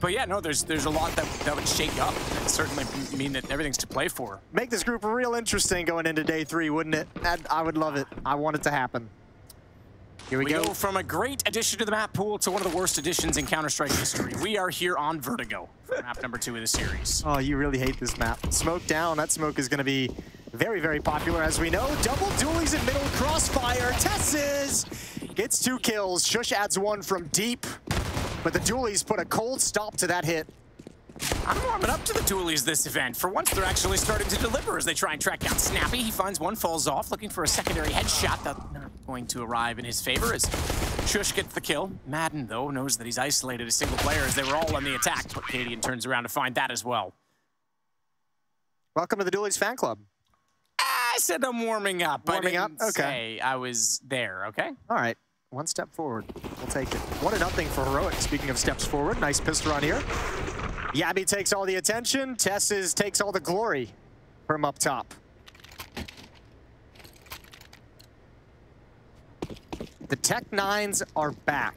But yeah, no, there's a lot that would shake up and certainly mean that everything's to play for. Make this group real interesting going into day 3, wouldn't it? I would love it. I want it to happen. Here we go. From a great addition to the map pool to one of the worst additions in Counter-Strike history. We are here on Vertigo, map number 2 of the series. Oh, you really hate this map. Smoke down. That smoke is going to be very, very popular, as we know. Double dualies in middle, crossfire. Tesses gets 2 kills. Sjuush adds 1 from deep, but the dualies put a cold stop to that hit. I'm warming up to the dualies this event. For once, they're actually starting to deliver as they try and track down Snappy. He finds one, falls off, looking for a secondary headshot. That's not going to arrive in his favor as Sjuush gets the kill. maden, though, knows that he's isolated a single player as they were all on the attack, but cadiaN turns around to find that as well. Welcome to the Dualies fan club. I said I'm warming up. Warming up? Okay. Say I was there, okay? All right. 1 step forward. We'll take it. 1-0 for Heroic. Speaking of steps forward, nice pistol on here. Yabby takes all the attention. Tesses takes all the glory from up top. The Tech 9s are back.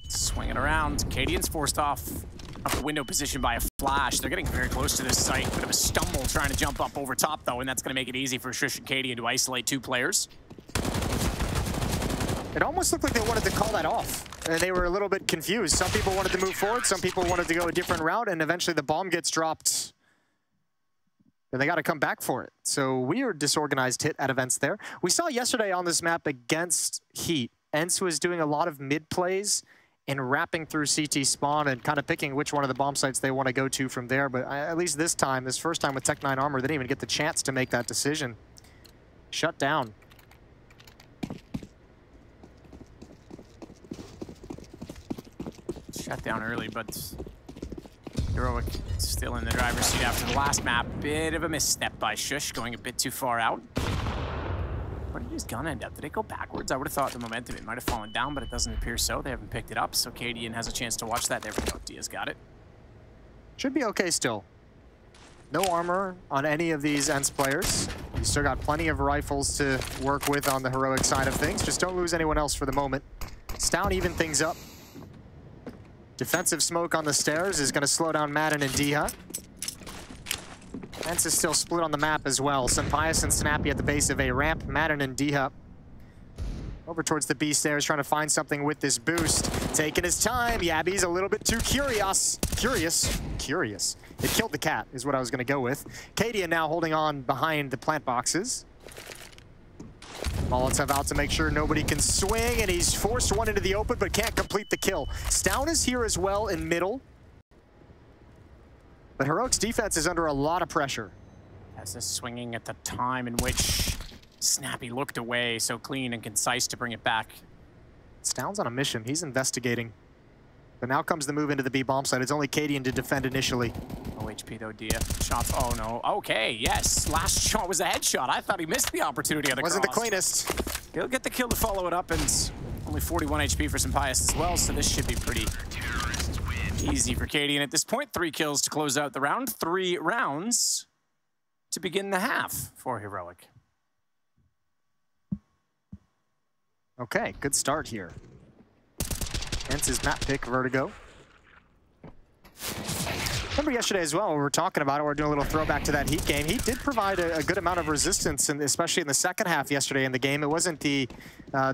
Swinging around. cadiaN's forced off the window position by a flash. They're getting very close to this site. Bit of a stumble trying to jump up over top, though, and that's going to make it easy for Sjuush and cadiaN to isolate 2 players. It almost looked like they wanted to call that off. They were a little bit confused. Some people wanted to move forward, some people wanted to go a different route, and eventually the bomb gets dropped. And they got to come back for it. So weird disorganized hit at events there. We saw yesterday on this map against Heat, ENCE was doing a lot of mid plays and wrapping through CT spawn and kind of picking which one of the bomb sites they want to go to from there. But at least this time, this first time with Tech 9 armor, they didn't even get the chance to make that decision. Shut down. Shut down early, but Heroic still in the driver's seat after the last map. Bit of a misstep by Sjuush, going a bit too far out. Where did his gun end up? Did it go backwards? I would have thought the momentum, it might have fallen down, but it doesn't appear so. They haven't picked it up, so cadiaN has a chance to watch that. There we go. Dia's got it. Should be okay still. No armor on any of these ENCE players. You still got plenty of rifles to work with on the Heroic side of things. Just don't lose anyone else for the moment. stavn even things up. Defensive smoke on the stairs is going to slow down maden and dycha. ENCE is still split on the map as well. sjuush and Snappy at the base of A ramp. maden and dycha over towards the B stairs, trying to find something with this boost. Taking his time. Yabby's a little bit too curious. It killed the cat, is what I was going to go with. cadiaN now holding on behind the plant boxes. Molotov out to make sure nobody can swing, and he's forced one into the open, but can't complete the kill. stavn is here as well in middle. But Heroic's defense is under a lot of pressure. As this swinging at the time in which Snappy looked away, so clean and concise to bring it back. stavn's on a mission. He's investigating. But now comes the move into the B bomb site. It's only cadiaN to defend initially. No HP though, Dia. Shots. Oh no. Okay, yes. Last shot was a headshot. I thought he missed the opportunity on the Wasn't cross. the cleanest. He'll get the kill to follow it up, and only 41 HP for sjuush as well, so this should be pretty easy for cadiaN at this point. 3 kills to close out the round. 3 rounds to begin the half for Heroic. Okay, good start here. ENCE's map pick, Vertigo. Remember yesterday as well, we were talking about it, we're doing a little throwback to that Heat game. Heat did provide a good amount of resistance, and especially in the second half yesterday in the game. It wasn't the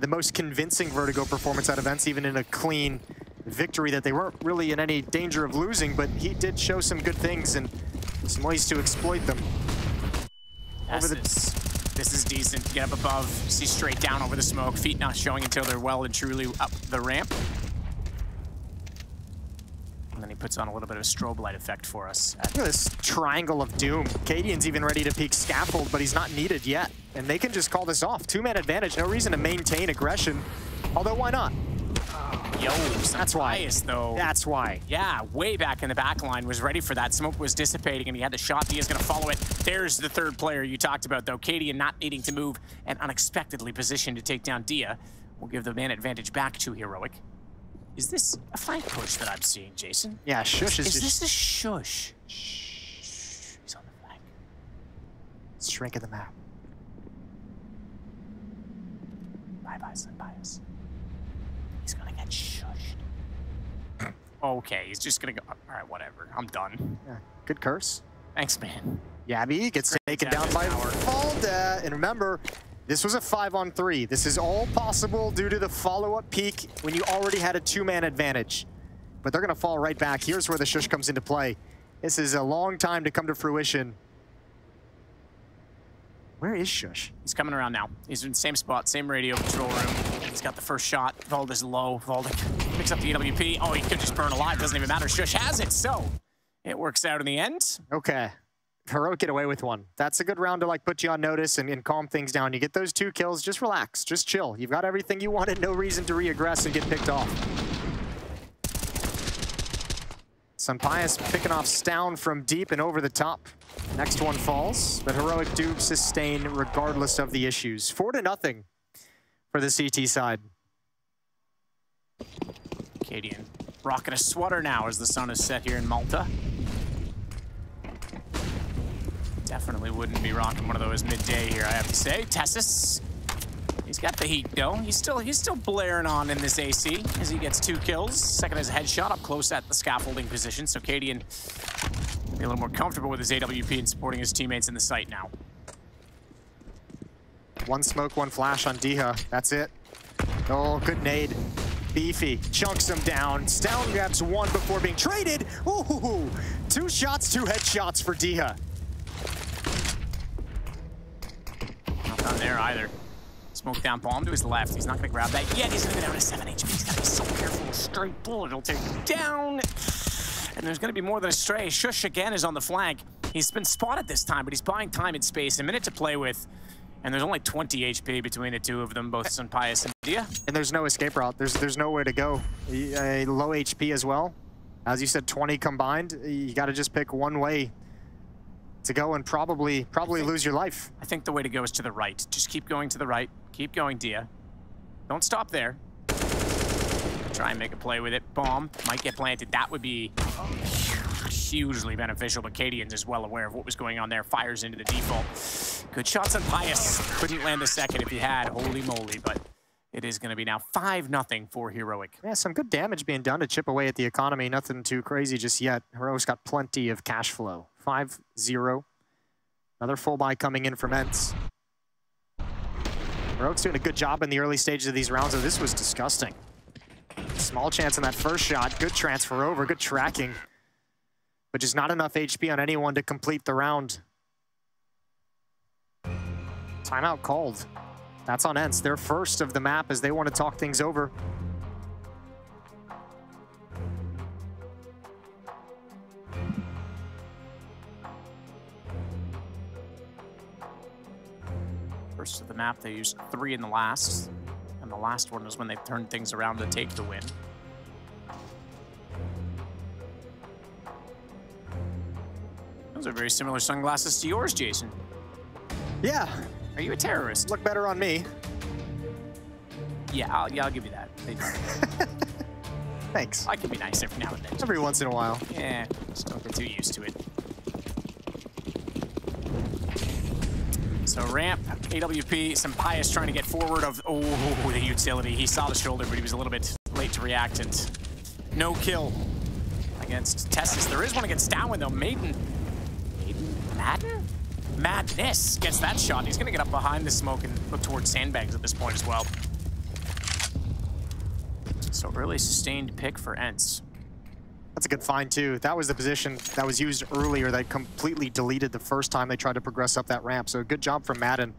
most convincing Vertigo performance out of ENCE, even in a clean victory that they weren't really in any danger of losing, but Heat did show some good things and some ways to exploit them. This is decent. Get up above, see straight down over the smoke. Feet not showing until they're well and truly up the ramp. And then he puts on a little bit of a strobe light effect for us. Look at this triangle of doom. cadiaN's even ready to peek scaffold, but he's not needed yet. And they can just call this off. 2-man advantage, no reason to maintain aggression. Although, why not? Yo, that's why. Though. That's why. Yeah, way back in the back line, was ready for that. Smoke was dissipating, and he had the shot. Dia's going to follow it. There's the third player you talked about, though. cadiaN not needing to move and unexpectedly positioned to take down Dia. Will give the man advantage back to Heroic. Is this a flank push that I'm seeing, Jason? Yeah, Sjuush is just... Is this a Sjuush? Shh. He's on the flank. Let's shrink in the map. Bye-bye, Sunbias. He's gonna get shushed. Okay, he's just gonna go. All right, whatever. I'm done. Yeah, good curse. Thanks, man. Yabby gets taken down by Valda. And remember, this was a 5-on-3. This is all possible due to the follow-up peak when you already had a 2-man advantage. But they're gonna fall right back. Here's where the sjuush comes into play. This is a long time to come to fruition. Where is sjuush? He's coming around now. He's in the same spot, same radio control room. He's got the first shot. Valda's low. Valda picks up the AWP. Oh, he could just burn alive. Doesn't even matter. sjuush has it, so it works out in the end. Okay. Heroic get away with one. That's a good round to like put you on notice and calm things down. You get those 2 kills, just relax, just chill. You've got everything you wanted, no reason to re-aggress and get picked off. Sunbias picking off stavn from deep and over the top. Next one falls, but Heroic do sustain regardless of the issues. 4-0 for the CT side. cadiaN rocking a sweater now as the sun is set here in Malta. Definitely wouldn't be rocking one of those midday here, I have to say. Tessus, he's got the heat though. He's still blaring on in this AC as he gets 2 kills. Second is a headshot up close at the scaffolding position, so cadiaN be a little more comfortable with his AWP and supporting his teammates in the site now. 1 smoke, 1 flash on dycha. That's it. Oh, good nade. Beefy chunks him down. stavn grabs 1 before being traded. Ooh, 2 shots, 2 headshots for dycha. Not done there either. Smoke down bomb to his left. He's not going to grab that yet. He's going to go down to 7 HP. He's got to be so careful. A straight bullet will take him down. And there's going to be more than a stray. sjuush again is on the flank. He's been spotted this time, but he's buying time and space. A minute to play with. And there's only 20 HP between the 2 of them, both Sunbias and dycha. And there's no escape route. There's nowhere to go. A low HP as well. As you said, 20 combined. You got to just pick one way to go and probably lose your life. I think the way to go is to the right. Just keep going to the right. Keep going, dycha. Don't stop there. Try and make a play with it. Bomb might get planted. That would be hugely beneficial, but cadiaN is well aware of what was going on there. Fires into the default. Good shots on Pius. Couldn't land a second if he had. Holy moly, but it is going to be now 5-0 for Heroic. Yeah, some good damage being done to chip away at the economy. Nothing too crazy just yet. Heroic's got plenty of cash flow. 5-0. Another full buy coming in from ENCE. Heroic's doing a good job in the early stages of these rounds, though this was disgusting. Small chance on that first shot. Good transfer over, good tracking. But just not enough HP on anyone to complete the round. Timeout called. That's on ENCE. They're first of the map as they want to talk things over. First of the map, they used 3 in the last. And the last one was when they turned things around to take the win. Those are very similar sunglasses to yours, Jason. Yeah. Are you a terrorist? Look better on me. Yeah, I'll give you that. They do. Thanks. I can be nice every now and then. Every once in a while. Yeah, just don't get too used to it. So ramp, AWP, Sunbias trying to get forward of, oh, the utility. He saw the shoulder, but he was a little bit late to react, and no kill against Tessus. There is one against stavn, though. Maden? Maden? Madness gets that shot. He's going to get up behind the smoke and look towards sandbags at this point as well. So really sustained pick for ENCE. That's a good find, too. That was the position that was used earlier that completely deleted the first time they tried to progress up that ramp. So good job from maden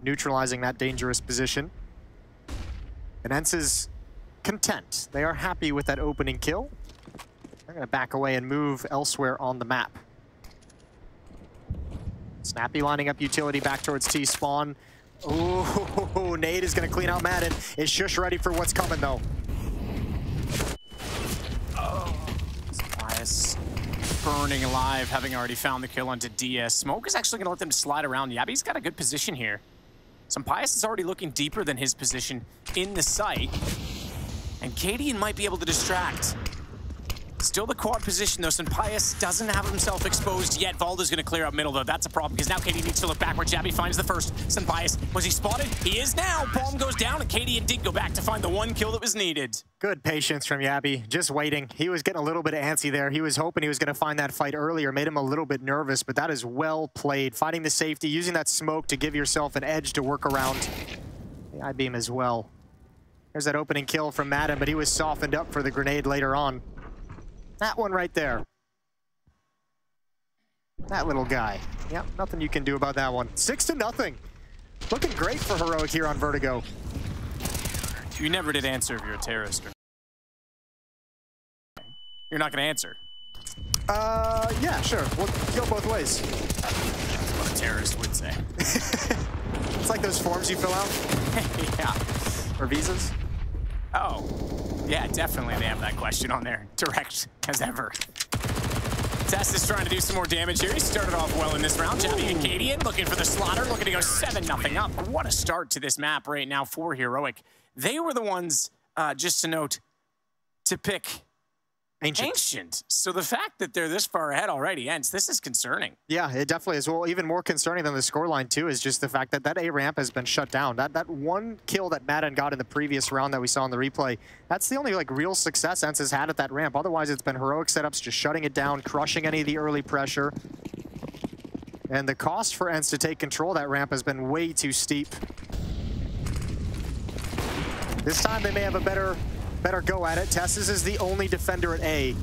neutralizing that dangerous position. And ENCE is content. They are happy with that opening kill. They're going to back away and move elsewhere on the map. Snappy lining up utility back towards T-spawn. Oh, nade is going to clean out maden. Is sjuush ready for what's coming, though? Burning alive, having already found the kill onto dycha. Smoke is actually going to let them slide around. Yabby's got a good position here. Sunbias is already looking deeper than his position in the site. And cadiaN might be able to distract. Still the quad position, though. Sampaius doesn't have himself exposed yet. Valda's going to clear up middle, though. That's a problem, because now cadiaN needs to look backward. Jabby finds the first. Sampaius, was he spotted? He is now. Bomb goes down, and cadiaN did go back to find the one kill that was needed. Good patience from Yabby, just waiting. He was getting a little bit antsy there. He was hoping he was going to find that fight earlier, made him a little bit nervous, but that is well played. Finding the safety, using that smoke to give yourself an edge to work around the I-beam as well. There's that opening kill from maden, but he was softened up for the grenade later on. That one right there. That little guy. Yep, nothing you can do about that one. 6-0. Looking great for Heroic here on Vertigo. You never did answer if you're a terrorist. You're not going to answer. Yeah, sure. We'll go both ways. That's what a terrorist would say. It's like those forms you fill out. Yeah. Or visas. Oh, yeah, definitely they have that question on there. Direct as ever. Test is trying to do some more damage here. He started off well in this round. Jabby and cadiaN looking for the slaughter, looking to go 7-0 up. What a start to this map right now for Heroic. They were the ones, just to note, to pick Ancient. So the fact that they're this far ahead already, ENCE, this is concerning. Yeah, it definitely is. Well, even more concerning than the scoreline, too, is just the fact that that A ramp has been shut down. That one kill that maden got in the previous round that we saw in the replay, that's the only like real success ENCE has had at that ramp. Otherwise, it's been Heroic setups just shutting it down, crushing any of the early pressure. And the cost for ENCE to take control of that ramp has been way too steep. This time they may have a better go at it. Tessus is the only defender at A.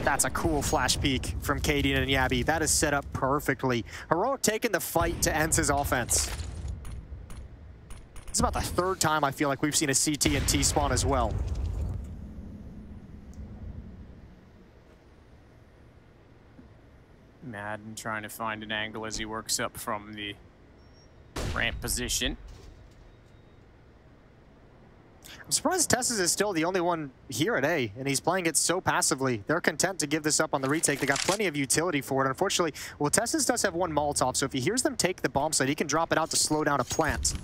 That's a cool flash peek from cadiaN and Yabby. That is set up perfectly. Heroic taking the fight to ENCE's offense. It's about the third time I feel like we've seen a CT and T spawn as well. maden trying to find an angle as he works up from the ramp position. I'm surprised Tessus is still the only one here at A, and he's playing it so passively. They're content to give this up on the retake. They got plenty of utility for it. Unfortunately, well, Tessus does have one Molotov, so if he hears them take the bomb site, he can drop it out to slow down a plant.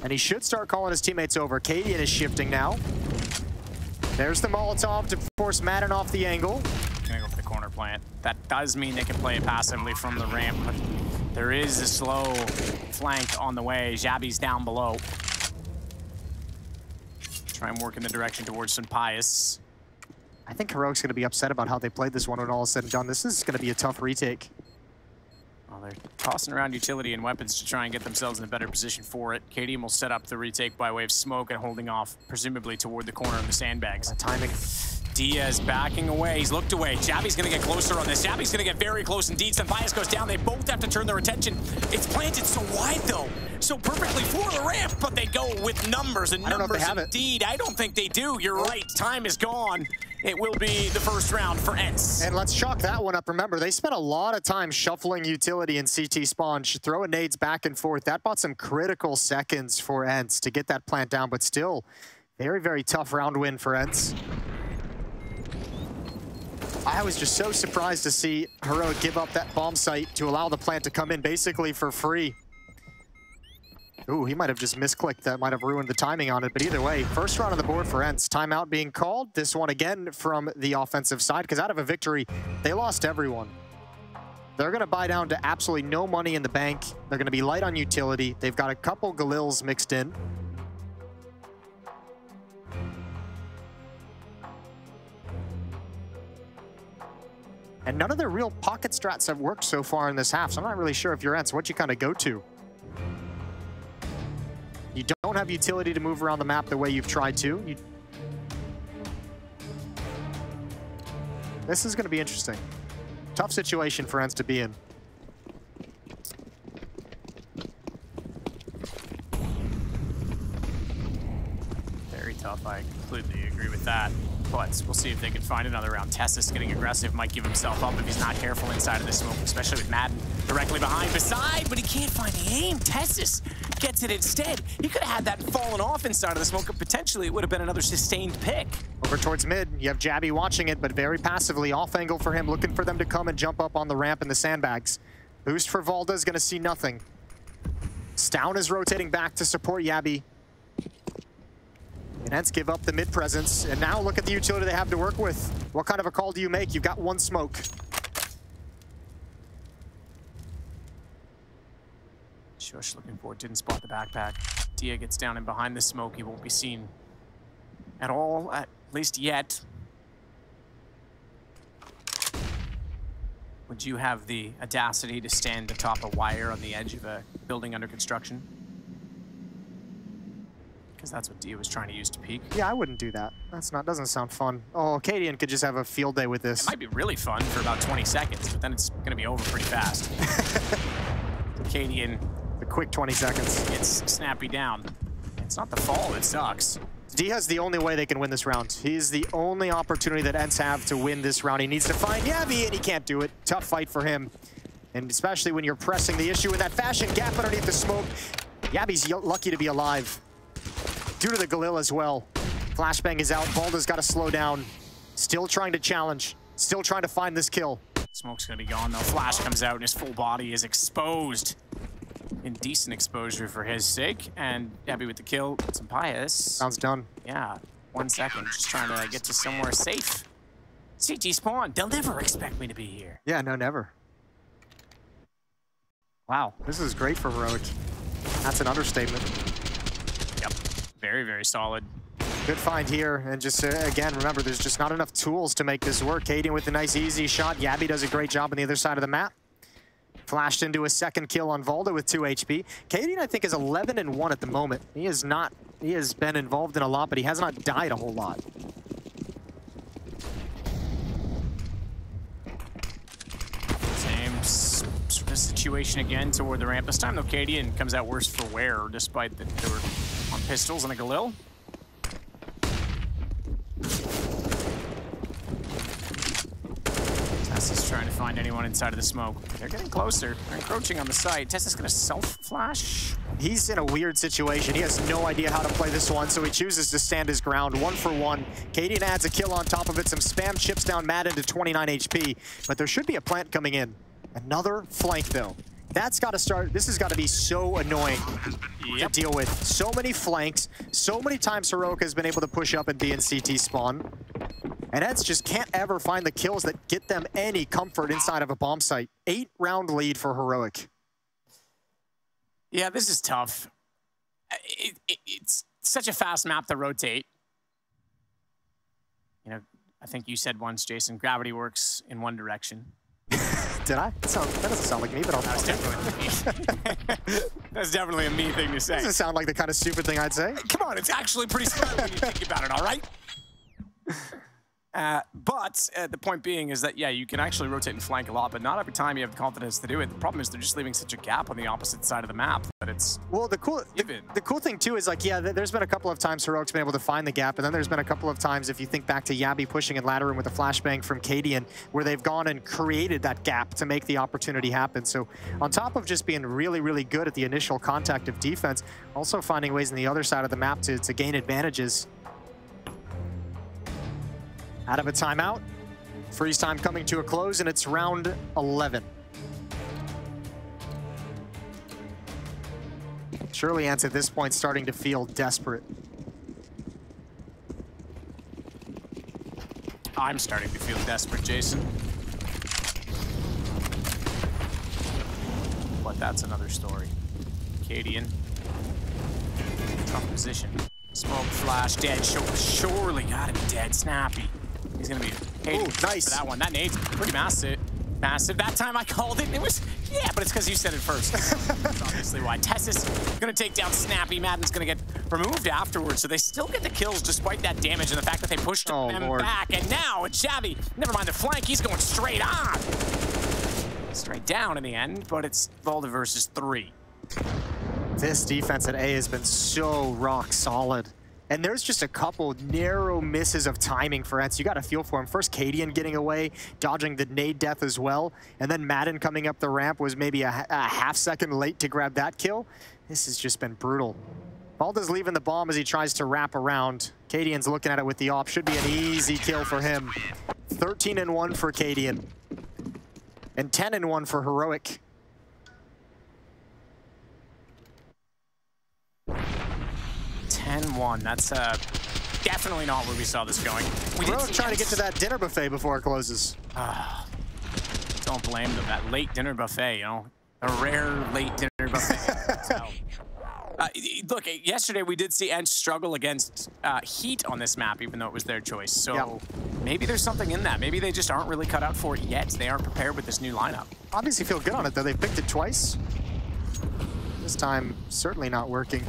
And he should start calling his teammates over. cadiaN is shifting now. There's the Molotov to force maden off the angle. Gonna go for the corner plant. That does mean they can play it passively from the ramp, but there is a slow flank on the way. Jabby's down below. Try and work in the direction towards Sampaius. I think Heroic's going to be upset about how they played this one when all is said and done. This is going to be a tough retake. Well, they're tossing around utility and weapons to try and get themselves in a better position for it. cadiaN will set up the retake by way of smoke and holding off, presumably toward the corner of the sandbags. That timing. Diaz backing away. He's looked away. Jabby's going to get closer on this. Jabby's going to get very close indeed. Sampaius goes down. They both have to turn their attention. It's planted so wide, though. So perfectly for the ramp, but they go with numbers and numbers indeed. I don't think they do. You're right. Time is gone. It will be the first round for ENCE. And let's chalk that one up. Remember, they spent a lot of time shuffling utility and CT spawn, throwing nades back and forth. That bought some critical seconds for ENCE to get that plant down, but still, very, very tough round win for ENCE. I was just so surprised to see Heroic give up that bomb site to allow the plant to come in basically for free. Ooh, he might have just misclicked. That might have ruined the timing on it. But either way, first round on the board for ENCE. Timeout being called. This one again from the offensive side, because out of a victory, they lost everyone. They're going to buy down to absolutely no money in the bank. They're going to be light on utility. They've got a couple Galils mixed in. And none of their real pocket strats have worked so far in this half, so I'm not really sure if you're ENCE, what you kind of go to. You don't have utility to move around the map the way you've tried to. This is going to be interesting. Tough situation for ENCE to be in. Very tough. I completely agree with that. But we'll see if they can find another round. Tessus getting aggressive might give himself up if he's not careful inside of the smoke, especially with maden directly behind beside, but he can't find the aim. Tessus gets it instead. He could have had that fallen off inside of the smoke, and potentially it would have been another sustained pick. Over towards mid, you have Jabby watching it, but very passively. Off angle for him, looking for them to come and jump up on the ramp in the sandbags. Boost for Valda is going to see nothing. stavn is rotating back to support Yabby. And ENCE give up the mid presence, and now look at the utility they have to work with. What kind of a call do you make? You've got one smoke. sjuush looking for it, didn't spot the backpack. dycha gets down in behind the smoke. He won't be seen at all, at least yet. Would you have the audacity to stand atop a wire on the edge of a building under construction? Because that's what dycha was trying to use to peek. Yeah, I wouldn't do that. Doesn't sound fun. Oh, cadiaN could just have a field day with this. It might be really fun for about 20 seconds, but then it's going to be over pretty fast. cadiaN, the quick 20 seconds. Gets snappy down. It's not the fall, it sucks. dycha's the only way they can win this round. He's the only opportunity that ENCE have to win this round. He needs to find Yabi, and he can't do it. Tough fight for him. And especially when you're pressing the issue in that fashion, gap underneath the smoke. Yabi's lucky to be alive. Due to the Galil as well. Flashbang is out. Balda's got to slow down. Still trying to challenge. Still trying to find this kill. Smoke's going to be gone, though. Flash comes out, and his full body is exposed. Indecent exposure for his sake. And Yabi with the kill. Some pious. Sounds done. Yeah. 1 second. Just trying to get to somewhere safe. CT spawn. They'll never expect me to be here. Yeah, no, never. Wow. This is great for Heroic. That's an understatement. Yep. Very, very solid. Good find here, and just again, remember, there's just not enough tools to make this work. cadiaN with a nice easy shot. Yabi does a great job on the other side of the map. Flashed into a second kill on Valda with 2 HP. cadiaN, I think, is 11-1 at the moment. He has been involved in a lot, but he has not died a whole lot. Same sort of situation again toward the ramp. This time, though, cadiaN comes out worse for wear, despite that they were on pistols and a Galil. Tessa's trying to find anyone inside of the smoke. They're getting closer. They're encroaching on the site. Tessa's gonna self-flash. He's in a weird situation. He has no idea how to play this one, so he chooses to stand his ground. 1 for 1. cadiaN adds a kill on top of it. Some spam chips down maden to 29 HP. But there should be a plant coming in. Another flank, though. That's got to start. This has got to be so annoying to deal with. So many flanks. So many times Heroic has been able to push up and be in CT spawn. And ENCE just can't ever find the kills that get them any comfort inside of a bomb site. 8-round lead for Heroic. Yeah, this is tough. It's such a fast map to rotate. You know, I think you said once, Jason, gravity works in one direction. Did I? That doesn't sound like me, but I'll That's definitely me. That's definitely a me thing to say. Doesn't sound like the kind of stupid thing I'd say. Come on, it's actually pretty smart when you think about it, all right? But the point being is that, yeah, you can actually rotate and flank a lot, but not every time you have the confidence to do it. The problem is they're just leaving such a gap on the opposite side of the map that it's well, the cool thing, too, is, like, yeah, there's been a couple of times Heroic's been able to find the gap, and then there's been a couple of times, if you think back to Yabi pushing in ladder room with a flashbang from cadiaN, where they've gone and created that gap to make the opportunity happen. So on top of just being really, really good at the initial contact of defense, also finding ways on the other side of the map to gain advantages. Out of a timeout. Freeze time coming to a close, and it's round 11. Surely ENCE at this point starting to feel desperate. I'm starting to feel desperate, Jason. But that's another story. cadiaN. Tough position. Smoke, flash, dead. Surely gotta be dead. Snappy. He's gonna be nice for that one. That nade's pretty massive. That time I called it. It was, yeah, but it's because you said it first. That's obviously why. Tessa's gonna take down Snappy. Maden's gonna get removed afterwards, so they still get the kills despite that damage and the fact that they pushed them back. And now it's Xavi. Never mind the flank. He's going straight on. Straight down in the end, but it's Valda versus 3. This defense at A has been so rock solid. And there's just a couple narrow misses of timing for ENCE. You got to feel for him. First, cadiaN getting away, dodging the nade death as well. And then maden coming up the ramp was maybe a half second late to grab that kill. This has just been brutal. Valda's leaving the bomb as he tries to wrap around. cadiaN's looking at it with the op. Should be an easy kill for him. 13-1 for cadiaN. And 10-1 for Heroic. 10-1. That's definitely not where we saw this going. We did trying to get to that dinner buffet before it closes. Don't blame them. That late dinner buffet, you know, a rare late dinner buffet. So, look, yesterday we did see ENCE struggle against Heat on this map, even though it was their choice. So maybe there's something in that. Maybe they just aren't really cut out for it yet. They aren't prepared with this new lineup. Obviously feel good on it, though. They picked it twice. This time, certainly not working.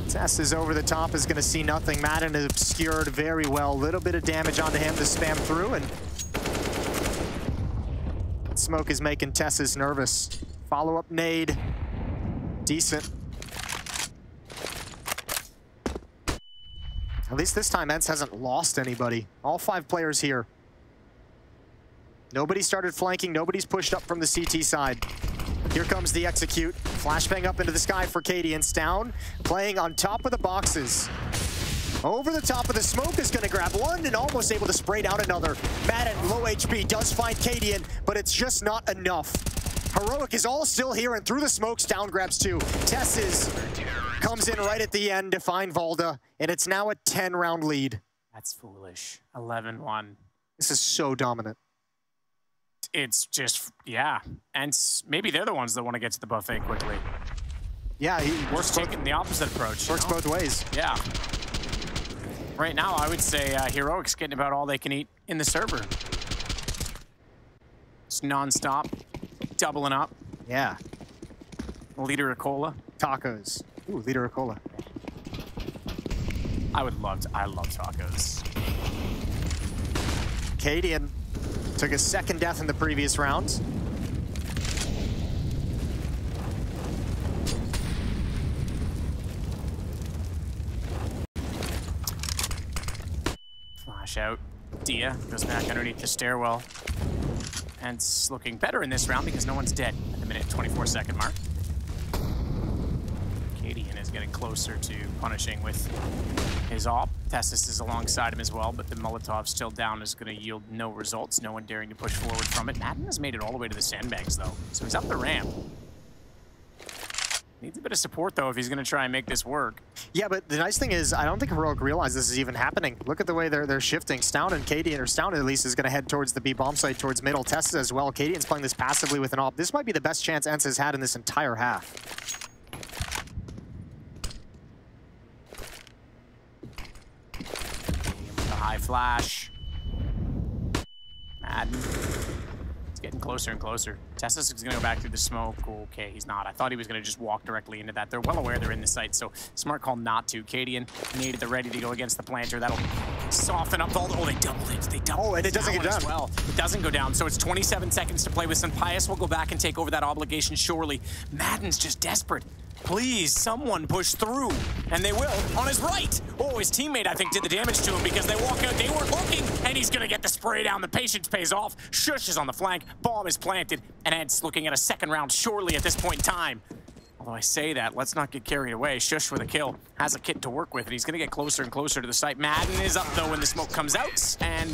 Tess is over the top, is going to see nothing. maden is obscured very well. A little bit of damage onto him to spam through, and smoke is making Tess's nervous. Follow-up nade. Decent. At least this time, ENCE hasn't lost anybody. All 5 players here. Nobody started flanking. Nobody's pushed up from the CT side. Here comes the execute. Flashbang up into the sky for cadiaN. stavn playing on top of the boxes. Over the top of the smoke is going to grab one and almost able to spray down another. maden, low HP, does find cadiaN, but it's just not enough. Heroic is all still here, and through the smoke, stavn grabs 2. Tess comes in right at the end to find Valda, and it's now a 10-round lead. That's foolish. 11-1. This is so dominant. It's just, yeah. And maybe they're the ones that want to get to the buffet quickly. Yeah, We're taking the opposite approach. Works both ways. Yeah. Right now, I would say Heroic's getting about all they can eat in the server. It's non-stop, doubling up. Yeah. A liter of cola. Tacos. Ooh, liter of cola. I love tacos. cadiaN took a second death in the previous round. Flash out. Dia goes back underneath the stairwell. And it's looking better in this round because no one's dead at the minute 24-second mark. cadiaN is getting closer to punishing with his op. Testis is alongside him as well, but the Molotov still down is going to yield no results. No one daring to push forward from it. maden has made it all the way to the sandbags, though. So he's up the ramp. Needs a bit of support, though, if he's going to try and make this work. Yeah, but the nice thing is, I don't think Heroic realized this is even happening. Look at the way they're shifting. stavn and cadiaN, or stavn at least, is going to head towards the B bomb site, towards middle. Testis as well. cadiaN's playing this passively with an op. This might be the best chance ENCE has had in this entire half. High flash. maden. It's getting closer and closer. Testis is going to go back through the smoke. Okay, he's not. I thought he was going to just walk directly into that. They're well aware they're in the site, so smart call not to. cadiaN needed the ready to go against the planter. That'll soften up all the... Oh, they doubled it. They doubled it. Oh, and it doesn't get down. Well, it doesn't go down, so it's 27 seconds to play with. Pius will go back and take over that obligation, surely. maden's just desperate. Please, someone push through. And they will. On his right. Oh, his teammate, I think, did the damage to him because they walk out. They weren't looking. And he's going to get the spray down. The patience pays off. sjuush is on the flank. Bomb is planted. And ENCE looking at a second round, surely, at this point in time. Although I say that, let's not get carried away. sjuush with a kill. Has a kit to work with. And he's going to get closer and closer to the site. maden is up, though, when the smoke comes out. And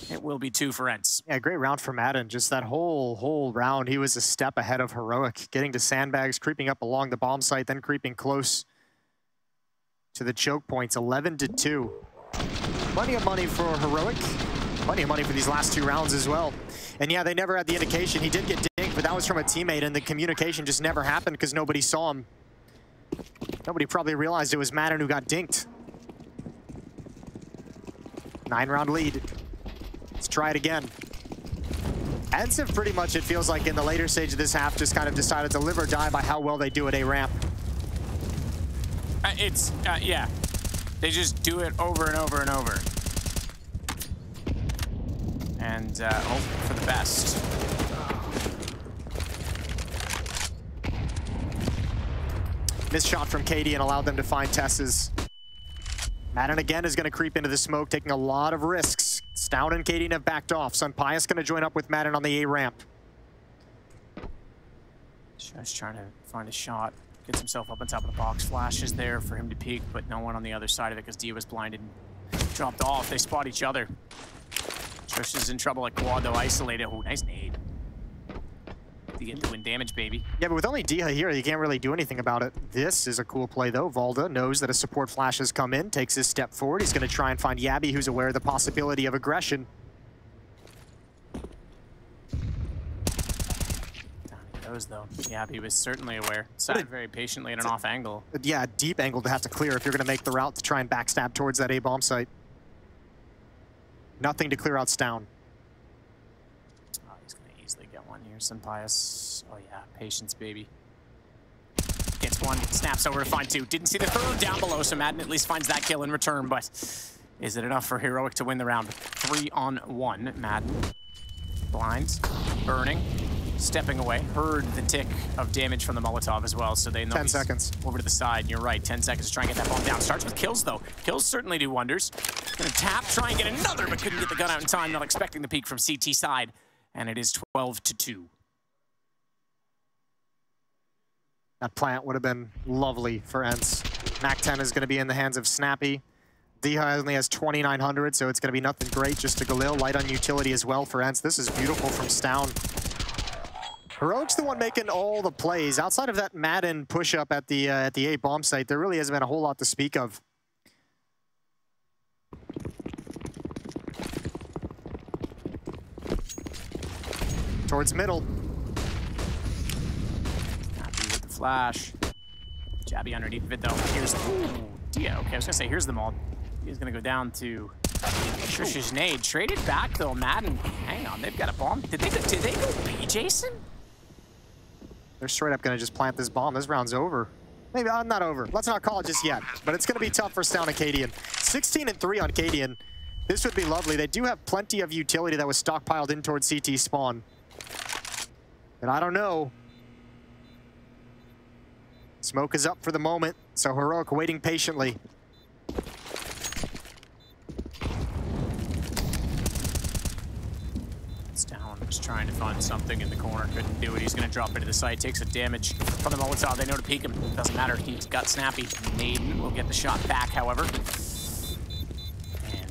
it will be 2 for ENCE. Yeah, great round for maden. Just that whole round, he was a step ahead of Heroic. Getting to sandbags, creeping up along the bomb site, then creeping close to the choke points. 11-2. Plenty of money for Heroic. Plenty of money for these last 2 rounds as well. And yeah, they never had the indication. He did get dinked, but that was from a teammate, and the communication just never happened because nobody saw him. Nobody probably realized it was maden who got dinked. 9-round lead. Let's try it again. ENCE have pretty much, it feels like, in the later stage of this half, just kind of decided to live or die by how well they do at A ramp. Yeah. They just do it over and over and over. And hope for the best. Missed shot from cadiaN allowed them to find Tess's. maden again is going to creep into the smoke, taking a lot of risks. stavn and cadiaN have backed off. Pius going to join up with maden on the A ramp. Just trying to find a shot. Gets himself up on top of the box. Flash is there for him to peek, but no one on the other side of it because Dia was blinded and dropped off. They spot each other. sjuush is in trouble at quad, though, isolated. Oh, nice nade. to get the win damage, baby. Yeah, but with only dycha here, you can't really do anything about it. This is a cool play, though. Valda knows that a support flash has come in, takes his step forward. He's going to try and find Yabby, who's aware of the possibility of aggression. Down he goes, though. Yabby was certainly aware. Sat very patiently at an off angle. Yeah, deep angle to have to clear if you're going to make the route to try and backstab towards that A-bomb site. Nothing to clear out stavn. Oh, he's going to easily get one here. Senpaius. Oh, yeah. Patience, baby. Gets one. Snaps over to find two. Didn't see the third down below, so maden at least finds that kill in return. But is it enough for Heroic to win the round? 3-on-1. maden. Blind. Burning. Stepping away. Heard the tick of damage from the Molotov as well, so they know 10 seconds. Over to the side. And you're right. 10 seconds to try and get that bomb down. Starts with kills, though. Kills certainly do wonders. Gonna tap, try and get another, but couldn't get the gun out in time. Not expecting the peek from CT side. And it is 12-2. That plant would have been lovely for ENCE. MAC-10 is going to be in the hands of Snappy. dycha only has 2,900, so it's going to be nothing great. Just a Galil, light on utility as well for ENCE. This is beautiful from stavn. Heroic's the one making all the plays. Outside of that maden push-up at the A bomb site, there really hasn't been a whole lot to speak of. Towards middle. Happy with the flash. Jabby underneath of it, though. Here's yeah, okay, I was gonna say here's the maul. He's gonna go down to sjuush's nade. Traded back though, maden. Hang on, they've got a bomb. Did they go B, Jason? They're straight up gonna just plant this bomb. This round's over. Maybe not over. Let's not call it just yet. But it's gonna be tough for stavn and cadiaN. 16-3 on cadiaN. This would be lovely. They do have plenty of utility that was stockpiled in towards CT spawn. And I don't know. Smoke is up for the moment, so Heroic waiting patiently. stavn was trying to find something in the corner, couldn't do it. He's gonna drop into the site, takes a damage from the Molotov. They know to peek him. Doesn't matter, he's got Snappy. maden will get the shot back, however. And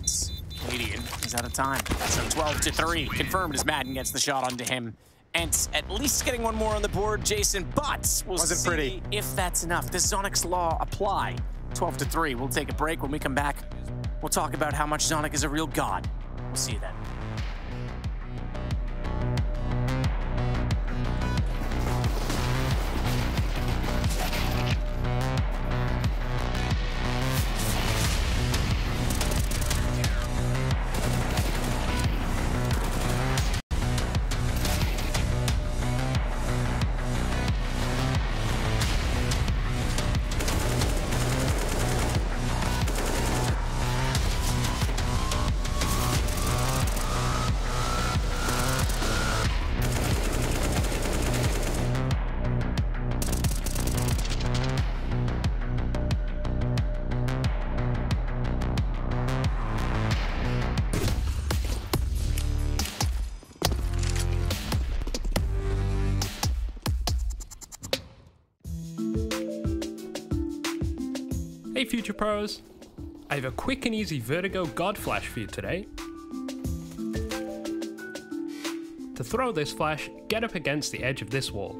cadiaN is out of time. So 12-3, confirmed as maden gets the shot onto him. ENCE at least getting one more on the board, Jason, but we'll see if that's enough. Does Zonic's law apply? 12-3. We'll take a break. When we come back, we'll talk about how much Zonic is a real god. We'll see you then. Hey Future Pros! I have a quick and easy Vertigo God Flash for you today. To throw this flash, get up against the edge of this wall.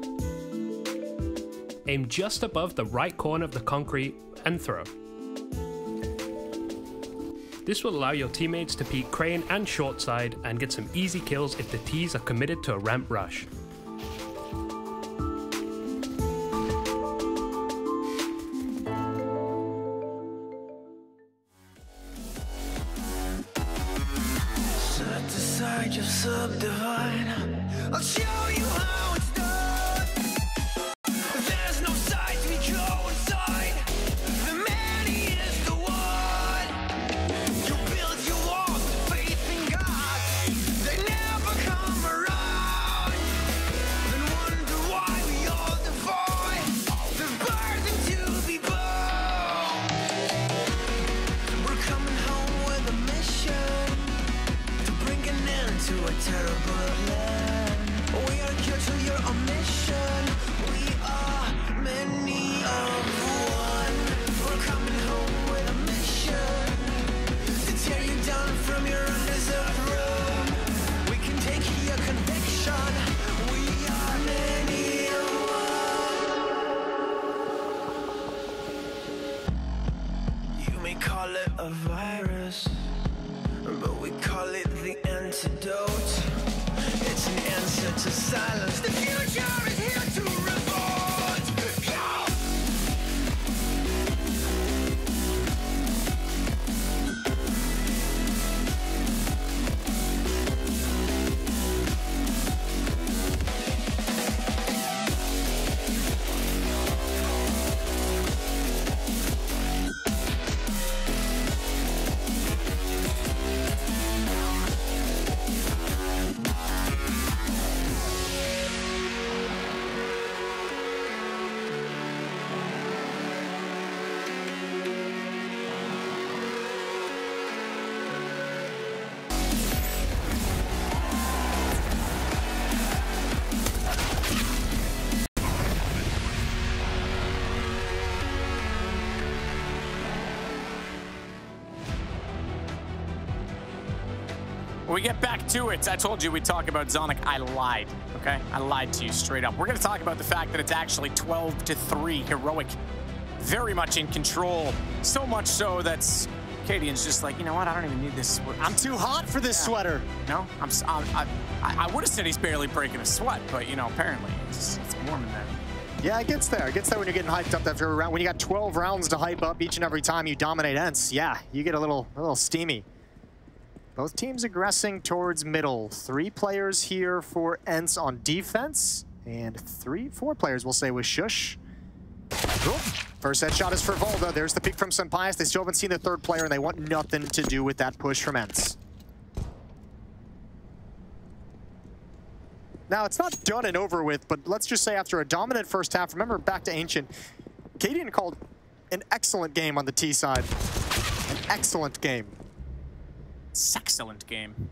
Aim just above the right corner of the concrete and throw. This will allow your teammates to peek crane and short side and get some easy kills if the T's are committed to a ramp rush. I'll show you how it's done. There's no sight we go inside. The man, he is the one. You build your walls with faith in God. They never come around. Then wonder why we all defy the burden to be born. We're coming home with a mission to bring an end to a terrible land. a virus, but we call it the antidote. It's an answer to silence. The future is here to revolt. When we get back to it, I told you we'd talk about Zonic. I lied, okay? I lied to you straight up. We're going to talk about the fact that it's actually 12-3. Heroic very much in control. So much so that cadiaN's just like, you know what? I don't even need this. I'm too hot for this sweater. No, I would have said he's barely breaking a sweat, but, you know, apparently it's warm in there. Yeah, it gets there. It gets there when you're getting hyped up after every round. When you got 12 rounds to hype up each and every time you dominate ENCE, yeah, you get a little steamy. Both teams aggressing towards middle. 3 players here for ENCE on defense, and 4 players, we'll say, with sjuush. Cool. First headshot is for Volda. There's the peek from sjuush. They still haven't seen the 3rd player, and they want nothing to do with that push from ENCE. Now, it's not done and over with, but let's just say after a dominant first half, remember back to Ancient, cadiaN called an excellent game on the T side. An excellent game. Excellent game.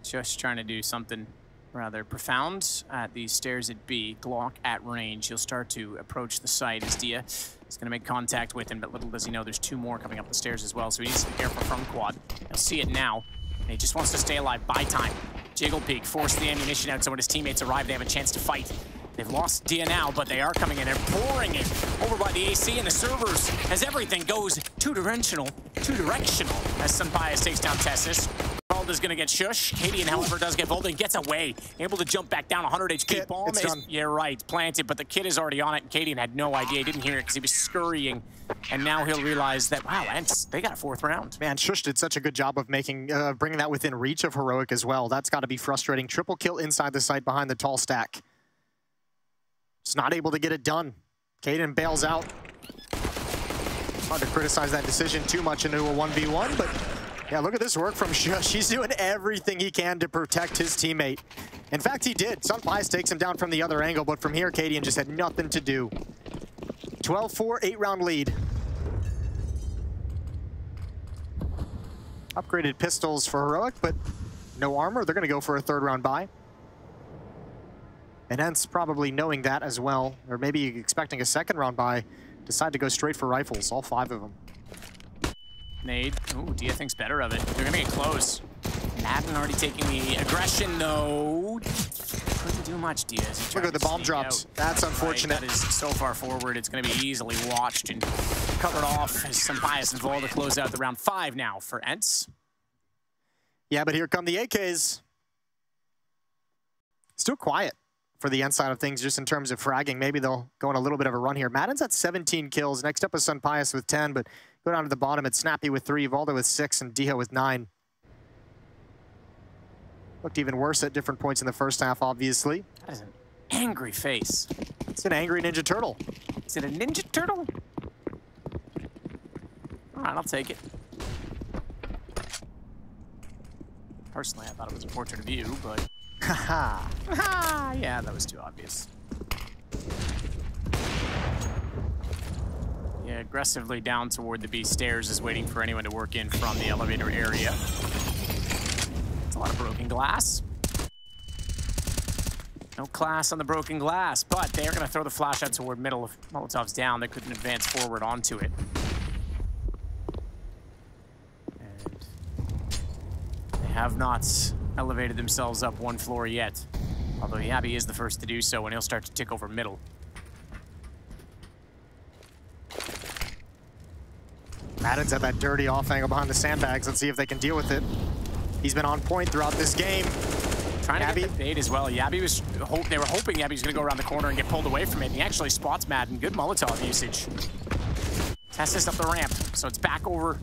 Just trying to do something rather profound at the stairs at B. Glock at range. He'll start to approach the site as dycha is going to make contact with him, but little does he know there's 2 more coming up the stairs as well, so he needs to be careful from quad. He'll see it now, and he just wants to stay alive. Buy time. Jiggle peek, force the ammunition out so when his teammates arrive, they have a chance to fight. They've lost dycha now, but they are coming in. They're pouring it over by the AC and the servers as everything goes two-directional as sjuush takes down Tessus. Volda's gonna get sjuush. cadiaN, however, does get Volda and gets away. Able to jump back down. 100 HP bomb is, yeah, right, planted, but the kid is already on it, and cadiaN had no idea. He didn't hear it because he was scurrying. And now he'll realize that, wow, ENCE, they got a 4th round. Man, sjuush did such a good job of making, bringing that within reach of Heroic as well. That's got to be frustrating. Triple kill inside the site behind the tall stack. Just not able to get it done. cadiaN bails out. Hard to criticize that decision too much into a 1v1, but yeah, look at this work from sjuush. He's doing everything he can to protect his teammate. In fact, he did. sjuush takes him down from the other angle, but from here, cadiaN just had nothing to do. 12-4, 8-round lead. Upgraded pistols for Heroic, but no armor. They're going to go for a 3rd round buy. And ENCE probably knowing that as well, or maybe expecting a 2nd round buy, decide to go straight for rifles, all 5 of them. Nade. Ooh, dycha thinks better of it. They're gonna get close. maden already taking the aggression, though. Couldn't do much, dycha. Look at the bomb drops. That's unfortunate. Right, that is so far forward, it's gonna be easily watched and covered off as sjuush and Volda close out the round 5 now for ENCE. Yeah, but here come the AKs. Still quiet for the ENCE side of things, just in terms of fragging. Maybe they'll go on a little bit of a run here. maden's at 17 kills. Next up is sjuush with 10, but go down to the bottom. It's Snappy with 3, Volda with 6, and dycha with 9. Looked even worse at different points in the first half, obviously. That is an angry face. It's an angry Ninja Turtle. Is it a Ninja Turtle? All right, I'll take it. Personally, I thought it was a portrait of you, but... Haha. Yeah, that was too obvious. Yeah, aggressively down toward the B stairs is waiting for anyone to work in from the elevator area. It's a lot of broken glass. No class on the broken glass, but they are going to throw the flash out toward middle. If Molotov's down, they couldn't advance forward onto it. And they have not elevated themselves up 1 floor yet. Although Yabi is the first to do so, and he'll start to tick over middle. Maden's at that dirty off angle behind the sandbags. Let's see if they can deal with it. He's been on point throughout this game. Trying to Yabby. get the bait as well. Yabby was, they were hoping Yabby was going to go around the corner and get pulled away from it. And he actually spots Maden. Good Molotov usage. Test this up the ramp. So it's back over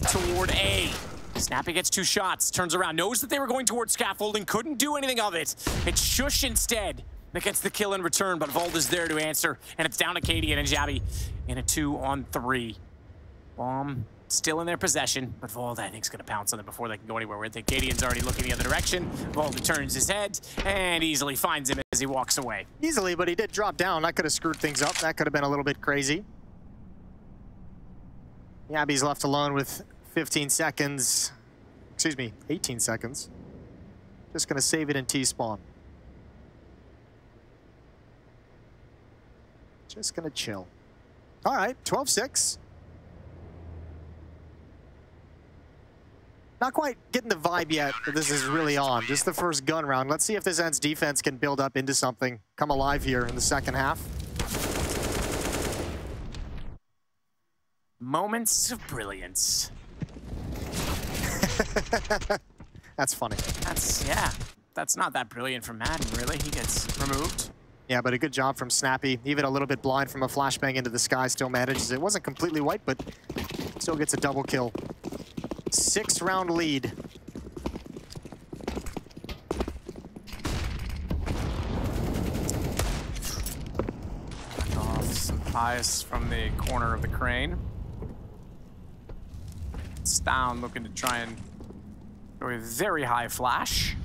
toward A. Snappy gets 2 shots, turns around, knows that they were going towards scaffolding, couldn't do anything of it. It's sjuush instead that gets the kill in return, but Vald is there to answer. And it's down to cadiaN and Yabby in a 2-on-3. Bomb still in their possession, but Vald, I think, is going to pounce on them before they can go anywhere. I think cadiaN's already looking the other direction. Vald turns his head and easily finds him as he walks away. Easily, but he did drop down. That could have screwed things up. That could have been a little bit crazy. Yabby's left alone with 15 seconds. Excuse me, 18 seconds. Just going to save it in T-spawn. Just going to chill. All right, 12-6. Not quite getting the vibe yet, but this is really on. Just the first gun round. Let's see if this ENCE defense can build up into something, come alive here in the second half. Moments of brilliance. That's funny. That's not that brilliant from Maden, really. He gets removed. Yeah, but a good job from Snappy. Even a little bit blind from a flashbang into the sky, still manages. It wasn't completely white, but still gets a double kill. 6-round lead. Off some pious from the corner of the crane. stavn looking to try and go a very high flash.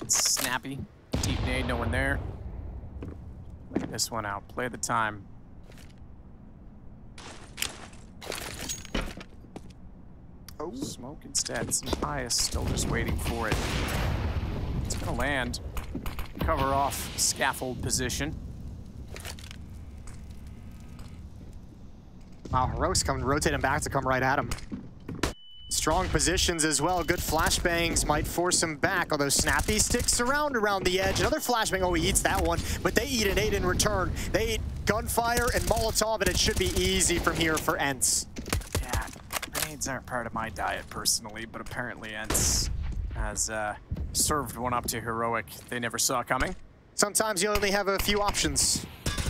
Snappy, deep nade, no one there. Play this one out, play the time. Oh, smoke instead. Some pious still just waiting for it. It's gonna land. Cover off scaffold position. Wow, Heroic's coming, rotating back to come right at him. Strong positions as well. Good flashbangs might force him back, although Snappy sticks around the edge. Another flashbang. Oh, he eats that one, but they eat an 8 in return. They eat gunfire and Molotov, and it should be easy from here for ENCE. Yeah, grenades aren't part of my diet personally, but apparently ENCE has served one up to Heroic they never saw coming. Sometimes you only have a few options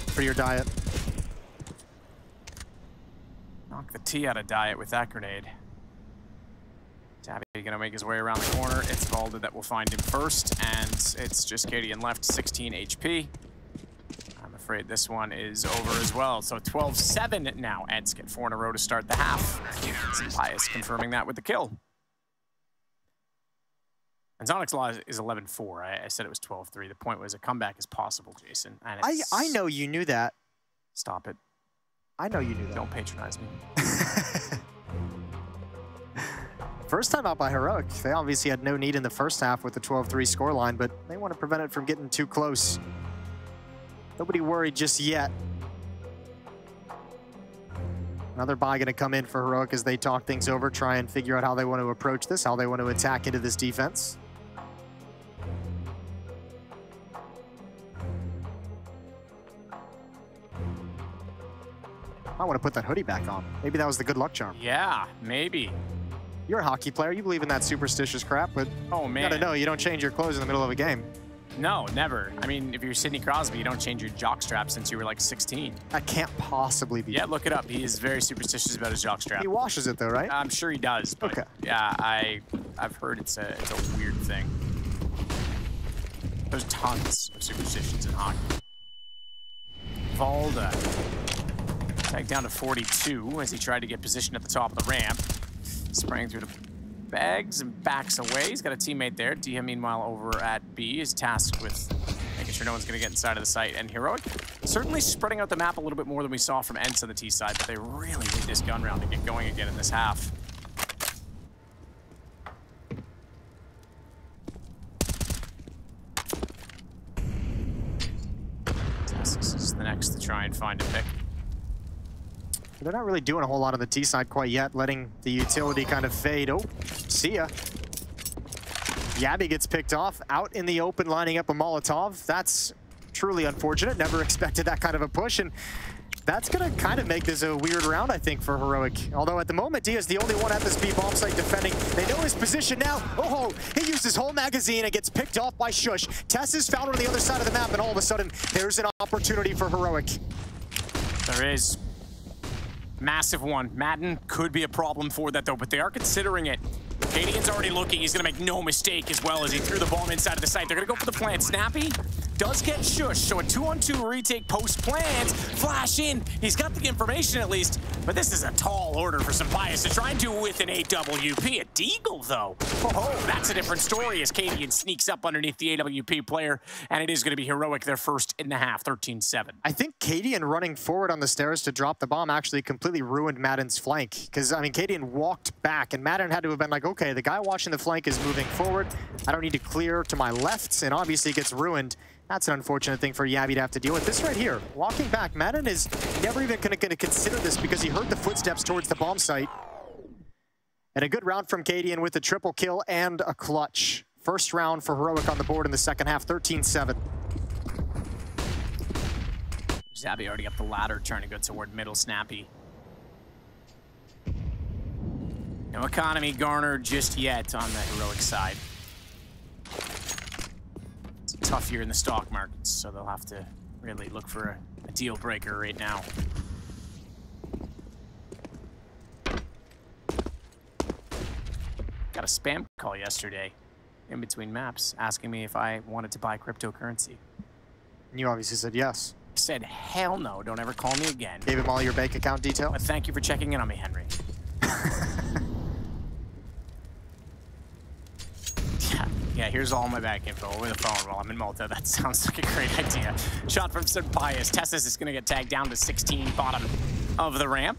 for your diet. Knock the tea out of diet with that grenade. Tabby gonna make his way around the corner. It's Valda that will find him first, and it's just cadiaN left, 16 HP. I'm afraid this one is over as well. So 12-7 now. ENCE get 4 in a row to start the half. Some Pius confirming that with the kill. And Zonic's law is 11-4. I said it was 12-3. The point was a comeback is possible, Jason. And it's... I know you knew that. Stop it. I know you knew that. Don't patronize me. First time out by Heroic. They obviously had no need in the first half with the 12-3 scoreline, but they want to prevent it from getting too close. Nobody worried just yet. Another buy going to come in for Heroic as they talk things over, try and figure out how they want to approach this, how they want to attack into this defense. I want to put that hoodie back on. Maybe that was the good luck charm. Yeah, maybe. You're a hockey player. You believe in that superstitious crap, but oh, man. You gotta know you don't change your clothes in the middle of a game. No, never. I mean, if you're Sidney Crosby, you don't change your jockstrap since you were like 16. That can't possibly be. Yeah, look it up. He is very superstitious about his jockstrap. He washes it though, right? I'm sure he does. But okay. Yeah, I've heard it's a weird thing. There's tons of superstitions in hockey. Valda tagged down to 42 as he tried to get position at the top of the ramp. Spraying through the bags and backs away. He's got a teammate there. Dycha, meanwhile, over at B, is tasked with making sure no one's going to get inside of the site. And Heroic certainly spreading out the map a little bit more than we saw from ENCE on the T side, but they really need this gun round to get going again in this half. This is the next to try and find a pick. They're not really doing a whole lot on the T side quite yet, letting the utility kind of fade. Oh, see ya. Yabby gets picked off, out in the open, lining up a Molotov. That's truly unfortunate. Never expected that kind of a push. And That's gonna kind of make this a weird round, I think, for Heroic. Although at the moment, Dia is the only one at this B bomb site defending. They know his position now. Oh, he used his whole magazine and gets picked off by sjuush. Tess is found on the other side of the map, and all of a sudden, there's an opportunity for Heroic. There is. Massive one. Maden could be a problem for that, though, but they are considering it. cadiaN's already looking. He's going to make no mistake as well as he threw the bomb inside of the site. They're going to go for the plant. Snappy does get sjuush, so a 2-on-2 retake post-plant. Flash in. He's got the information at least, but this is a tall order for some bias to try and do with an AWP. A deagle, though. Oh, that's a different story as cadiaN sneaks up underneath the AWP player, and it is going to be Heroic, their first in the half, 13-7. I think cadiaN running forward on the stairs to drop the bomb actually completely ruined Maden's flank. Because, I mean, cadiaN walked back, and Maden had to have been like, okay, the guy watching the flank is moving forward. I don't need to clear to my left, and obviously it gets ruined. That's an unfortunate thing for Yabby to have to deal with. This right here, walking back, Maden is never even going to consider this because he heard the footsteps towards the bomb site. And a good round from cadiaN with a triple kill and a clutch. First round for Heroic on the board in the second half, 13-7. Zabby already up the ladder, trying to go toward middle. Snappy. No economy garnered just yet on the Heroic side. It's a tough year in the stock markets, so they'll have to really look for a deal breaker right now. Got a spam call yesterday in between maps asking me if I wanted to buy cryptocurrency. And you obviously said yes. I said, hell no, don't ever call me again. Gave him all your bank account detail? But thank you for checking in on me, Henry. Yeah, here's all my bank info over the phone while I'm in Malta. That sounds like a great idea. Shot from Sir Pius. Tessus is going to get tagged down to 16, bottom of the ramp.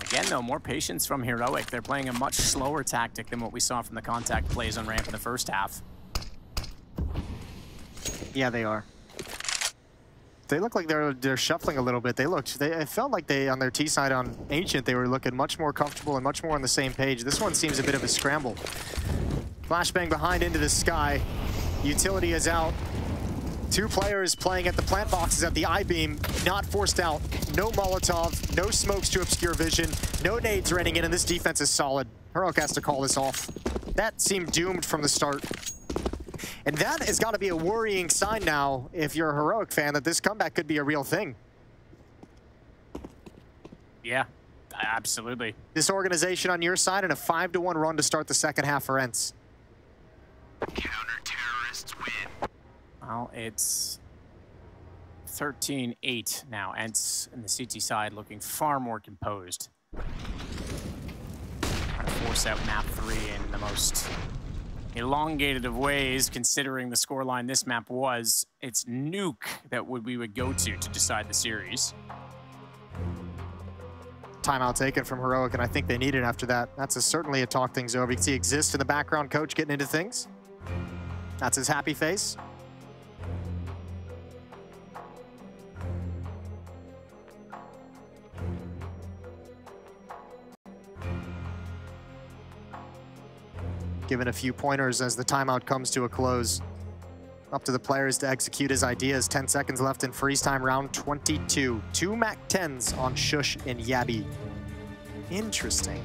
Again, though, more patience from Heroic. They're playing a much slower tactic than what we saw from the contact plays on ramp in the first half. Yeah, they are. They look like they're shuffling a little bit. It felt like they, on their T side on Ancient, they were looking much more comfortable and much more on the same page. This one seems a bit of a scramble. Flashbang behind into the sky. Utility is out. Two players playing at the plant boxes at the I-beam, not forced out. No Molotov, no smokes to obscure vision, no nades raining in, and this defense is solid. Heroic has to call this off. That seemed doomed from the start. And that has got to be a worrying sign now, if you're a Heroic fan, that this comeback could be a real thing. Yeah, absolutely. This organization on your side and a 5-1 run to start the second half for ENCE. Counter-terrorists win. Well, it's 13-8 now. ENCE in the CT side looking far more composed. Trying to force out map 3 in the most elongated of ways, considering the scoreline this map was. It's nuke that we would go to decide the series. Timeout taken from Heroic, and I think they need it after that. That's certainly a talk things over. You can see Exist in the background, coach getting into things. That's his happy face. Given a few pointers as the timeout comes to a close. Up to the players to execute his ideas. 10 seconds left in freeze time, round 22. 2 MAC-10s on sjuush and Yabby. Interesting.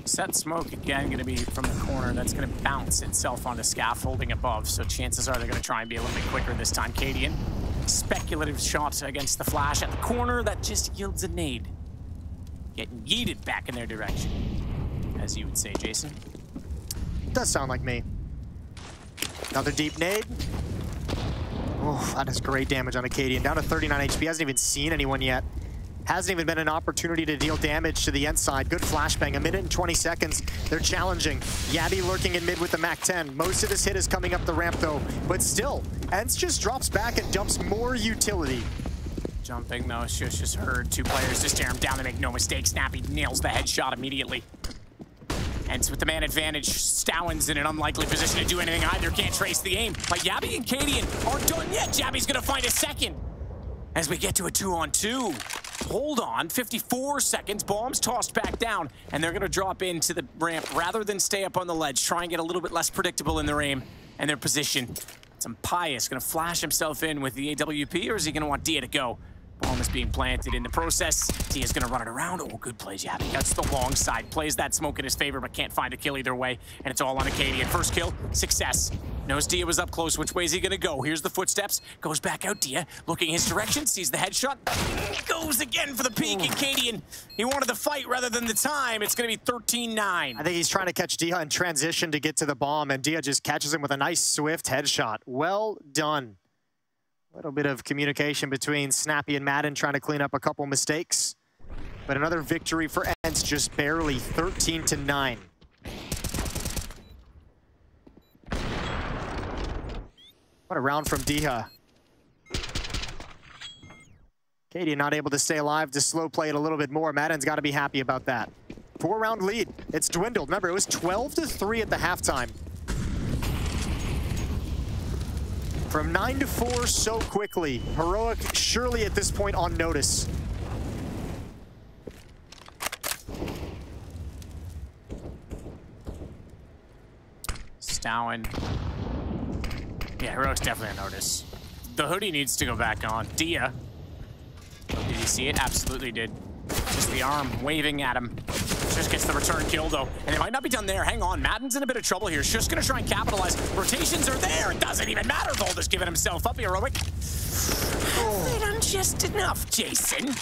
Set smoke again, going to be from the corner. That's going to bounce itself onto scaffolding above. So chances are they're going to try and be a little bit quicker this time. cadiaN, speculative shot against the flash at the corner. That just yields a nade. Getting yeeted back in their direction, as you would say, Jason. Does sound like me. Another deep nade. Oh, that is great damage on a cadiaN. Down to 39 HP. Hasn't even seen anyone yet. Hasn't even been an opportunity to deal damage to the ENCE side. Good flashbang, 1 minute and 20 seconds. They're challenging. Yabby lurking in mid with the MAC-10. Most of this hit is coming up the ramp though, but still, ENCE just drops back and dumps more utility. Jumping though, sjuush just heard 2 players to stare him down. They make no mistake. Snappy nails the headshot immediately. ENCE with the man advantage. stavn's in an unlikely position to do anything either. Can't trace the aim. But Yabby and cadiaN aren't done yet. Jabby's gonna find a second. As we get to a 2-on-2. Hold on, 54 seconds, bombs tossed back down, and they're gonna drop into the ramp rather than stay up on the ledge, try and get a little bit less predictable in their aim and their position. Some Pius gonna flash himself in with the AWP, or is he gonna want Dia to go? Bomb is being planted in the process. Dia's gonna run it around. Oh, good plays, yeah. He cuts the long side, plays that smoke in his favor, but can't find a kill either way, and it's all on a cadiaN. First kill, success. Knows Dia was up close. Which way is he gonna go? Here's the footsteps. Goes back out, Dia, looking his direction, sees the headshot. Goes again for the peek, and cadiaN, he wanted the fight rather than the time. It's gonna be 13-9. I think he's trying to catch Dycha in transition to get to the bomb, and Dycha just catches him with a nice, swift headshot. Well done. A little bit of communication between Snappy and maden, trying to clean up a couple mistakes. But another victory for ENCE, just barely 13-9. What a round from Dycha. cadiaN not able to stay alive to slow play it a little bit more. maden's got to be happy about that. 4-round lead. It's dwindled. Remember, it was 12-3 at the halftime. From 9-4 so quickly. Heroic surely at this point on notice. stavn. Yeah, Heroic's definitely on notice. The hoodie needs to go back on. Dia. Did you see it? Absolutely did. Just the arm waving at him. Just gets the return kill, though. And it might not be done there. Hang on. maden's in a bit of trouble here. Just gonna try and capitalize. Rotations are there. It doesn't even matter. Volda's giving himself up, Heroic. They done just enough, Jason.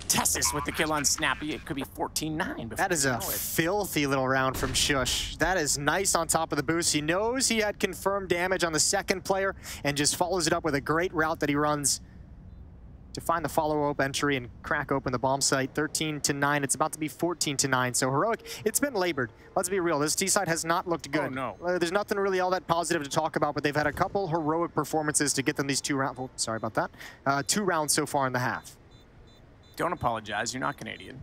Tessus with the kill on Snappy. It could be 14-9. That is a filthy little round from sjuush. That is nice on top of the boost. He knows he had confirmed damage on the second player and just follows it up with a great route that he runs to find the follow-up entry and crack open the bomb site. 13-9. It's about to be 14-9. So Heroic, it's been labored. Let's be real. This T-side has not looked good. Oh, no. There's nothing really all that positive to talk about, but they've had a couple heroic performances to get them these 2 rounds. Oh, sorry about that. 2 rounds so far in the half. Don't apologize. You're not Canadian.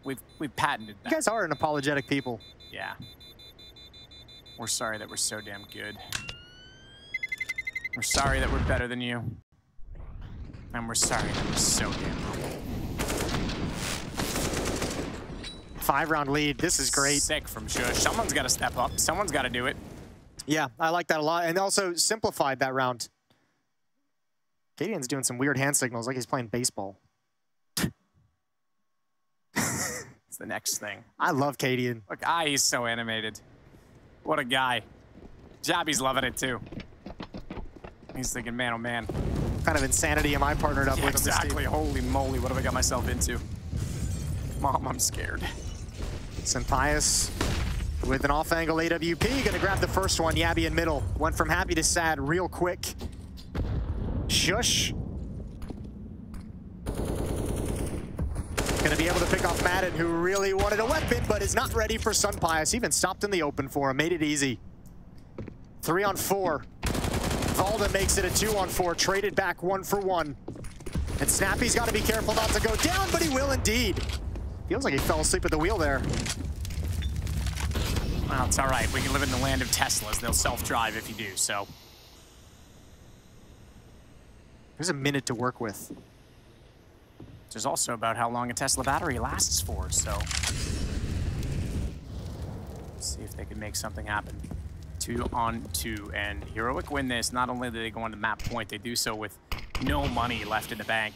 We've patented that. You guys are an apologetic people. Yeah. We're sorry that we're so damn good. We're sorry that we're better than you. And we're sorry that we're so damn humble. 5-round lead. This is great. Sick from sjuush. Someone's got to step up. Someone's got to do it. Yeah, I like that a lot. And also simplified that round. cadiaN's doing some weird hand signals like he's playing baseball. It's the next thing. I love cadiaN. Look, he's so animated. What a guy. Jabby's loving it too. He's thinking, man, oh man. What kind of insanity am I partnered up with? Exactly. Holy moly, what have I got myself into? Mom, I'm scared. Pius with an off-angle AWP, gonna grab the first one. Yabby in middle. Went from happy to sad real quick. sjuush. Gonna be able to pick off maden, who really wanted a weapon, but is not ready for Pius. Even stopped in the open for him, made it easy. 3-on-4. Volda makes it a 2-on-4, traded back 1-for-1. And Snappy's got to be careful not to go down, but he will indeed. Feels like he fell asleep at the wheel there. Well, it's all right. We can live in the land of Teslas. They'll self-drive if you do, so. There's a minute to work with. Which is also about how long a Tesla battery lasts for, so. Let's see if they can make something happen. 2-on-2, and Heroic win this. Not only do they go on to map point, they do so with no money left in the bank.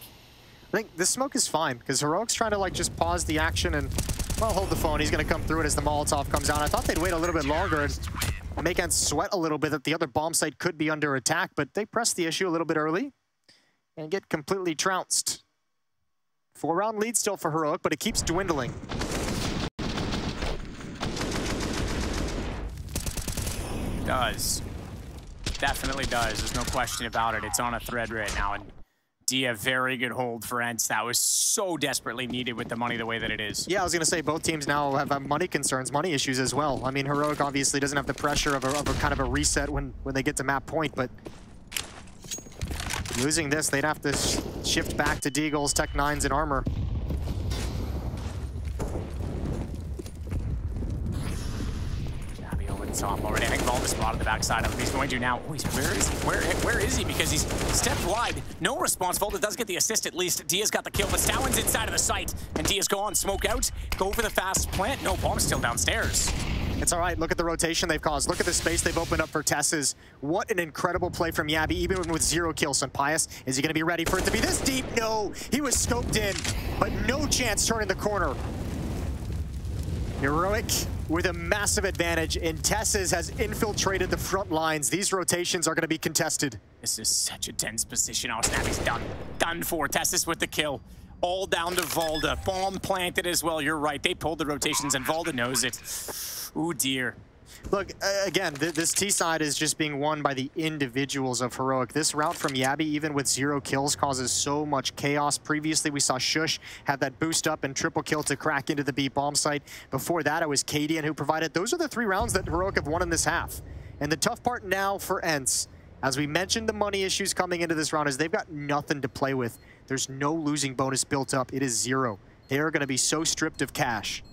I think this smoke is fine, because Heroic's trying to like just pause the action and, well, hold the phone. He's going to come through it as the Molotov comes down. I thought they'd wait a little bit longer and make ENCE sweat a little bit that the other bomb site could be under attack, but they press the issue a little bit early and get completely trounced. 4-round lead still for Heroic, but it keeps dwindling. Does. Definitely does. There's no question about it. It's on a thread right now, and Dia, very good hold for ENCE. That was so desperately needed with the money the way that it is. Yeah, I was going to say both teams now have money concerns, money issues as well. I mean, Heroic obviously doesn't have the pressure of a kind of a reset when they get to map point, but losing this, they'd have to shift back to Deagle's Tech 9s and armor. Jabby over the top already. I think Volda the spot on the backside of him. He's going to now. Oh, where is he? Where is he? Because he's stepped wide. No response. Volta does get the assist at least. Dia's got the kill, but stavn's inside of the site. And Dia's gone. Smoke out. Go for the fast plant. No, bomb's still downstairs. It's all right. Look at the rotation they've caused. Look at the space they've opened up for Tess's. What an incredible play from Yabby, even with 0 kills. Pius, is he going to be ready for it to be this deep? No. He was scoped in, but no chance turning the corner. Heroic with a massive advantage, and Tess's has infiltrated the front lines. These rotations are going to be contested. This is such a tense position. Oh, Snappy's done. Done for. Tess's with the kill. All down to Volta. Bomb planted as well. You're right. They pulled the rotations, and Volta knows it. Ooh, dear. Look, again, this T side is just being won by the individuals of Heroic. This route from Yabby, even with 0 kills, causes so much chaos. Previously, we saw sjuush have that boost up and triple kill to crack into the B bomb site. Before that, it was cadiaN who provided. Those are the 3 rounds that Heroic have won in this half. And the tough part now for ENCE, as we mentioned, the money issues coming into this round is they've got nothing to play with. There's no losing bonus built up. It is 0. They are going to be so stripped of cash.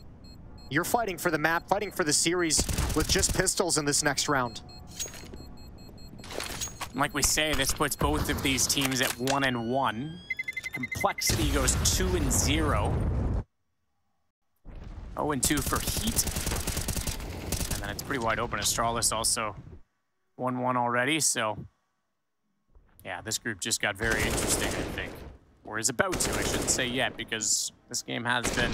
You're fighting for the map, fighting for the series with just pistols in this next round. Like we say, this puts both of these teams at 1-1. Complexity goes 2-0. 0-2 for Heat. And then it's pretty wide open. Astralis also 1-1 already, so yeah, this group just got very interesting, I think. Or is about to, I shouldn't say yet, because this game has been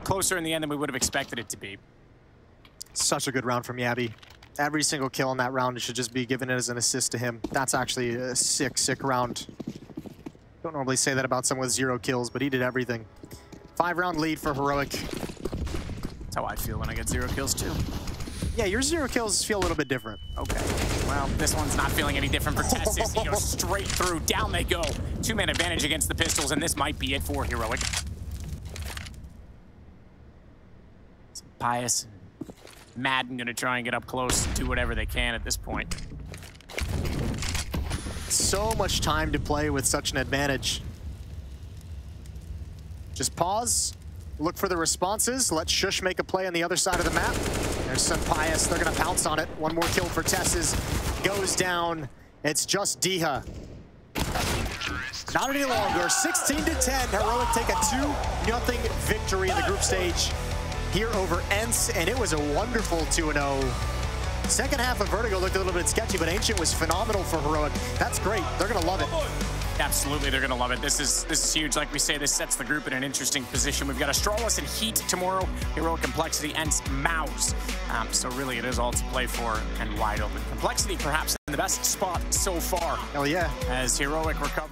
closer in the end than we would have expected it to be. Such a good round from Yabby. Every single kill in that round should just be given as an assist to him. That's actually a sick, sick round. Don't normally say that about someone with 0 kills, but he did everything. 5-round lead for Heroic. That's how I feel when I get 0 kills too. Yeah, your 0 kills feel a little bit different. Okay. Well, this one's not feeling any different for Tessis. He goes straight through. Down they go. 2-man advantage against the pistols, and this might be it for Heroic. Pius and Maden gonna try and get up close and do whatever they can at this point. So much time to play with such an advantage. Just pause, look for the responses, let sjuush make a play on the other side of the map. There's Pius, they're gonna pounce on it. 1 more kill for Tess's, goes down. It's just dycha. Not any longer, 16-10. Heroic take a 2-0 victory in the group stage here over ENCE, and it was a wonderful 2-0. Second half of Vertigo looked a little bit sketchy, but Ancient was phenomenal for Heroic. That's great. They're gonna love it. Absolutely, they're gonna love it. This is huge. Like we say, this sets the group in an interesting position. We've got Astralis and Heat tomorrow, Heroic Complexity, and Mouse. So really, it is all to play for and wide open. Complexity perhaps in the best spot so far. Hell yeah. As Heroic recover.